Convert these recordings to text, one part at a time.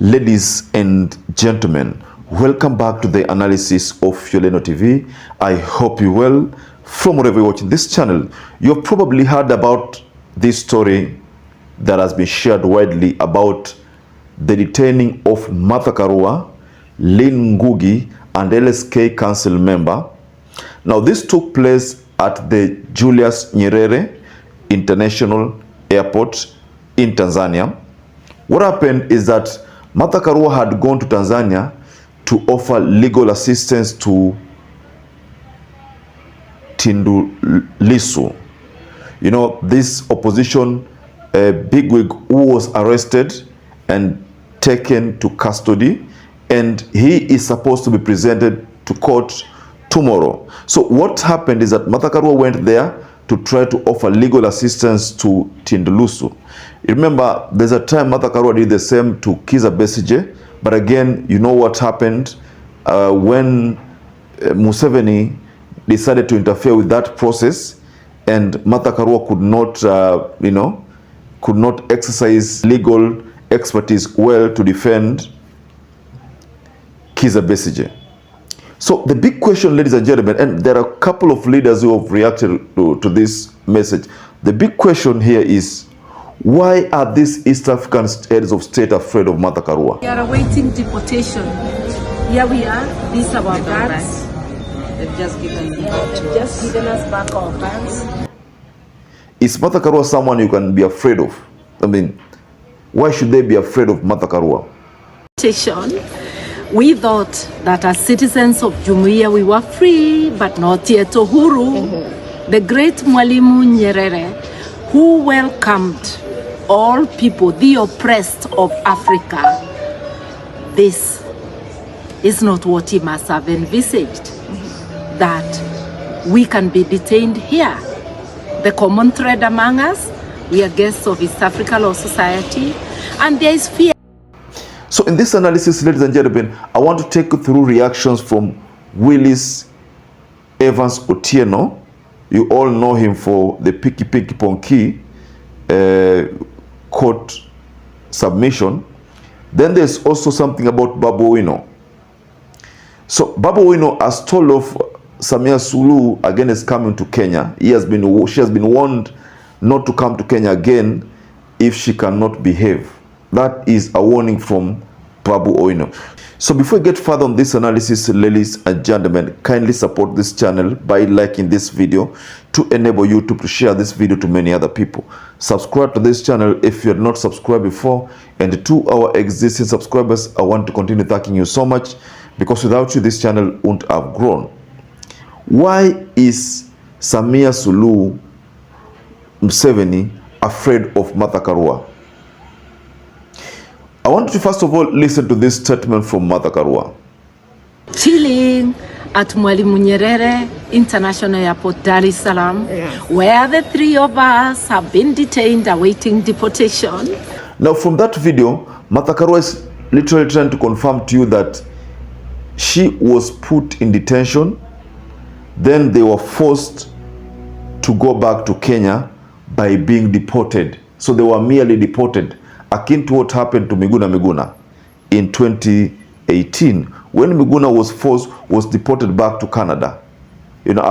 Ladies and gentlemen, welcome back to the analysis of YOLENO TV. I hope you well. From wherever you're watching this channel, you've probably heard about this story that has been shared widely about the detaining of Martha Karua, Lynn Ngugi, and LSK council member. Now, this took place at the Julius Nyerere International Airport in Tanzania. What happened is that Martha Karua had gone to Tanzania to offer legal assistance to Tundu Lissu. You know, this opposition bigwig who was arrested and taken to custody, and he is supposed to be presented to court tomorrow. So what happened is that Martha Karua went there to try to offer legal assistance to Tundu Lissu. Remember, there's a time Martha Karua did the same to Kizza Besigye, but again, you know what happened when Museveni decided to interfere with that process, and Martha Karua could not exercise legal expertise well to defend Kizza Besigye. So the big question, ladies and gentlemen, and there are a couple of leaders who have reacted to this message. The big question here is, why are these East African heads of state afraid of Martha Karua? We are awaiting deportation. Here we are. These are our bags. They've just given us back our bags. Is Martha Karua someone you can be afraid of? I mean, why should they be afraid of Martha Karua? We thought that as citizens of Jumuiya we were free, but not yet Uhuru. The great Mwalimu Nyerere, who welcomed all people, the oppressed of Africa. This is not what he must have envisaged, that we can be detained here. The common thread among us, we are guests of East Africa Law Society, and there is fear. So in this analysis, ladies and gentlemen, I want to take you through reactions from Willis Oteno. You all know him for the Picky Ponky court submission. Then there's also something about Babu Owino. So Babu Owino has told of Samia Suluhu again is coming to Kenya. She has been warned not to come to Kenya again if she cannot behave. That is a warning from Babu Owino. So before we get further on this analysis, ladies and gentlemen, kindly support this channel by liking this video to enable YouTube to share this video to many other people. Subscribe to this channel if you had not subscribed before, and to our existing subscribers, I want to continue thanking you so much, because without you this channel wouldn't have grown. Why is Samia Suluhu Museveni afraid of Martha Karua? I want you to first of all listen to this statement from Martha Karua. Chilling at Mwalimu Nyerere International Airport, Dar es Salaam, where the three of us have been detained awaiting deportation. Now from that video, Martha Karua is literally trying to confirm to you that she was put in detention, then they were forced to go back to Kenya by being deported. So they were merely deported, akin to what happened to Miguna in 2018, when Miguna was deported back to Canada, you know,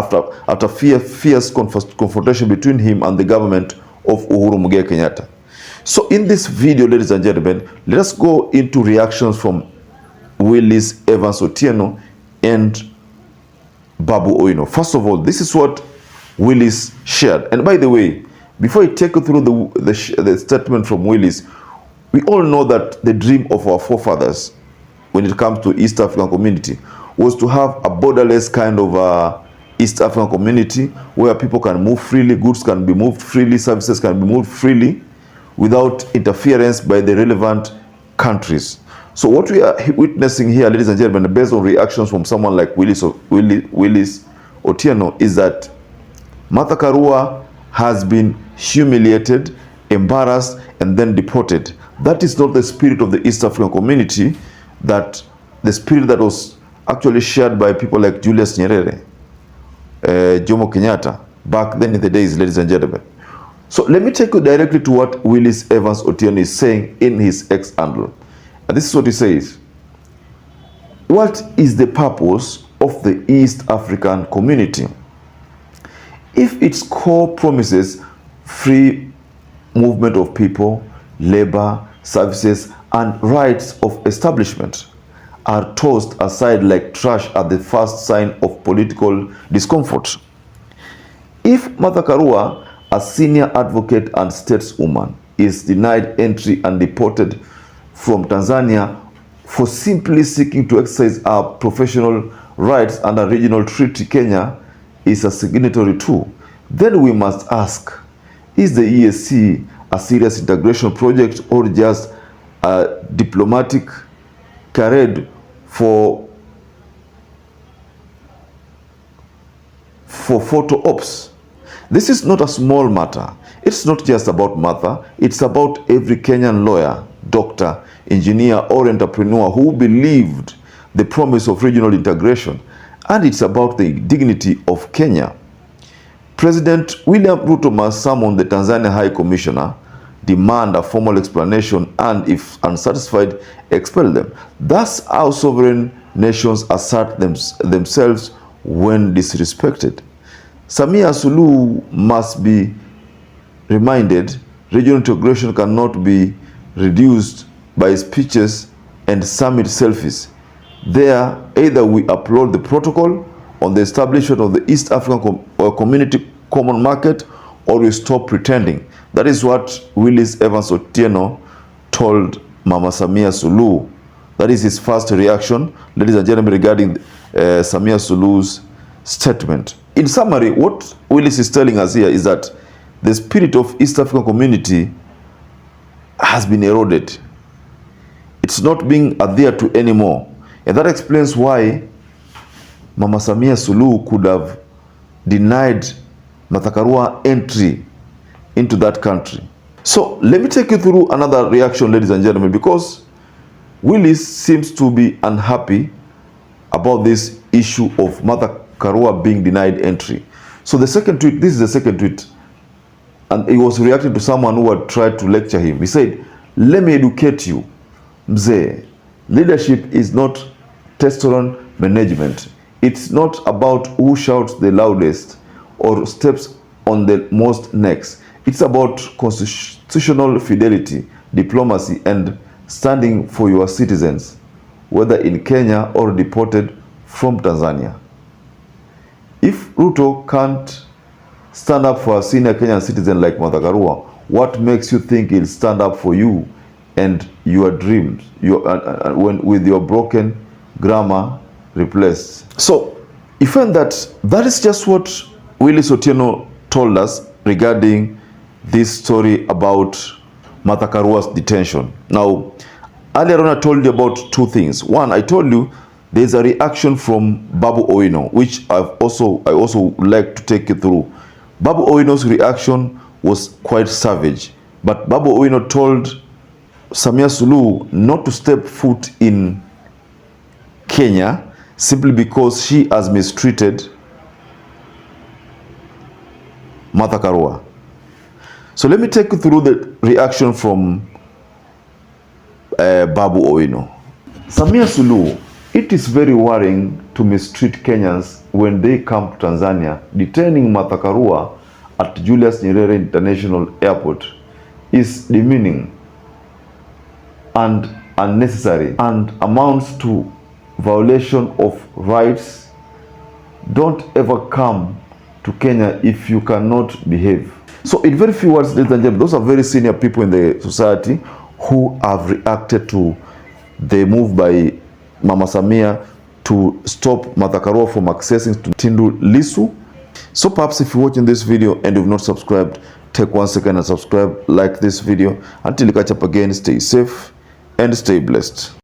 after fierce confrontation between him and the government of Uhuru Muigai Kenyatta. So in this video, ladies and gentlemen, let us go into reactions from Willis Oteno and Babu Owino. First of all, this is what Willis shared. And by the way, before I take you through the statement from Willis, we all know that the dream of our forefathers when it comes to East African community was to have a borderless kind of East African community where people can move freely, goods can be moved freely, services can be moved freely without interference by the relevant countries. So what we are witnessing here, ladies and gentlemen, based on reactions from someone like Willis Oteno, is that Martha Karua has been humiliated, embarrassed, and then deported. That is not the spirit of the East African community, that the spirit that was actually shared by people like Julius Nyerere, Jomo Kenyatta, back then in the days, ladies and gentlemen. So let me take you directly to what Willis Oteno is saying in his X handle. And this is what he says. What is the purpose of the East African community if its core promises free movement of people, labor, services, and rights of establishment are tossed aside like trash at the first sign of political discomfort? If Martha Karua, a senior advocate and stateswoman, is denied entry and deported from Tanzania for simply seeking to exercise our professional rights under regional treaty Kenya is a signatory to, then we must ask, is the EAC a serious integration project or just a diplomatic charade for photo ops? This is not a small matter. It's not just about Martha, it's about every Kenyan lawyer, doctor, engineer, or entrepreneur who believed the promise of regional integration, and it's about the dignity of Kenya. President William Ruto must summon the Tanzania High Commissioner, demand a formal explanation, and if unsatisfied, expel them. That's how sovereign nations assert themselves when disrespected. Samia Suluhu must be reminded regional integration cannot be reduced by speeches and summit selfies. There, either we upload the protocol on the establishment of the East African Community Common Market, or we stop pretending. That is what Willis Oteno told Mama Samia Suluhu. That is his first reaction, ladies and gentlemen, regarding Samia Suluhu's statement. In summary, what Willis is telling us here is that the spirit of East African community has been eroded. It's not being adhered to anymore. And that explains why Mama Samia Suluhu could have denied Martha Karua entry into that country. So let me take you through another reaction, ladies and gentlemen, because Willis seems to be unhappy about this issue of Martha Karua being denied entry. So the second tweet, this is the second tweet, and he was reacting to someone who had tried to lecture him. He said, "Let me educate you, Mzee. Leadership is not testosterone management. It's not about who shouts the loudest or steps on the most necks. It's about constitutional fidelity, diplomacy, and standing for your citizens, whether in Kenya or deported from Tanzania." If Ruto can't stand up for a senior Kenyan citizen like Martha Karua, what makes you think he'll stand up for you and your dreams, with your broken grammar replaced? So you find that is just what Willis Oteno told us regarding this story about Martha Karua's detention. Now, earlier on I told you about two things. One, I told you there's a reaction from Babu Owino, which I also would like to take you through. Babu Owino's reaction was quite savage, but Babu Owino told Samia Suluhu not to step foot in Kenya simply because she has mistreated Martha Karua. So let me take you through the reaction from Babu Owino. Samia Suluhu, it is very worrying to mistreat Kenyans when they come to Tanzania. Detaining Martha Karua at Julius Nyerere International Airport is demeaning and unnecessary and amounts to violation of rights. Don't ever come to Kenya if you cannot behave. So in very few words, ladies and gentlemen, those are very senior people in the society who have reacted to the move by Mama Samia to stop Martha Karua from accessing to Tundu Lissu. So perhaps if you're watching this video and you've not subscribed, take 1 second and subscribe, like this video. Until you catch up again, stay safe and stay blessed.